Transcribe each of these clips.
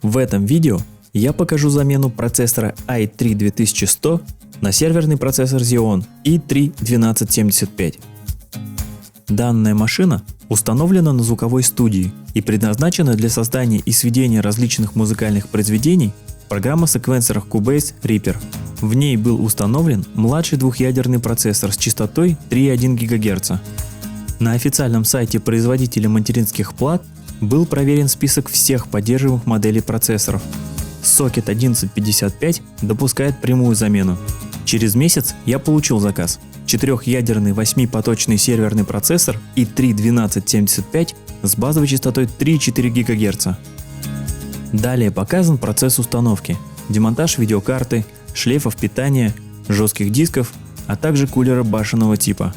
В этом видео я покажу замену процессора i3 2100 на серверный процессор Xeon i3-1275. Данная машина установлена на звуковой студии и предназначена для создания и сведения различных музыкальных произведений в программно-секвенсорах Cubase Reaper. В ней был установлен младший двухъядерный процессор с частотой 3,1 ГГц. На официальном сайте производителя материнских плат был проверен список всех поддерживаемых моделей процессоров. Socket 1155 допускает прямую замену. Через месяц я получил заказ. Четырехъядерный 8-поточный серверный процессор i3-1275 с базовой частотой 3,4 ГГц. Далее показан процесс установки, демонтаж видеокарты, шлейфов питания, жестких дисков, а также кулера башенного типа.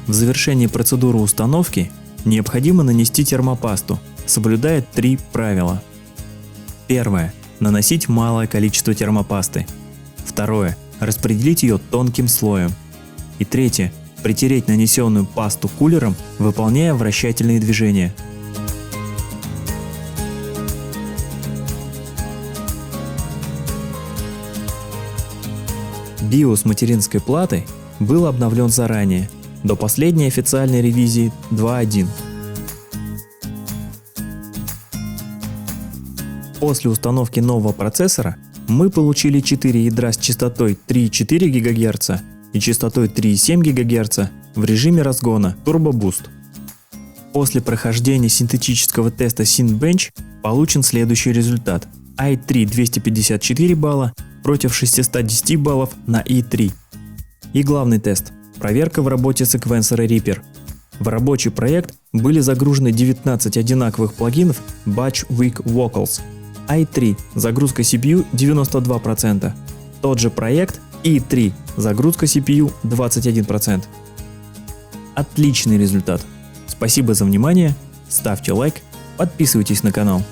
В завершении процедуры установки необходимо нанести термопасту, соблюдая 3 правила. Первое. Наносить малое количество термопасты. Второе. Распределить ее тонким слоем. И третье. Притереть нанесенную пасту кулером, выполняя вращательные движения. BIOS материнской платы был обновлен заранее, до последней официальной ревизии 2.1. После установки нового процессора мы получили 4 ядра с частотой 3,4 ГГц и частотой 3,7 ГГц в режиме разгона Turbo Boost. После прохождения синтетического теста Cinebench получен следующий результат: i3 254 балла против 610 баллов на i3. И главный тест. Проверка в работе секвенсора Reaper. В рабочий проект были загружены 19 одинаковых плагинов Batch Weak Vocals. i3 загрузка CPU 92%. Тот же проект i3 загрузка CPU 21%. Отличный результат. Спасибо за внимание, ставьте лайк, подписывайтесь на канал.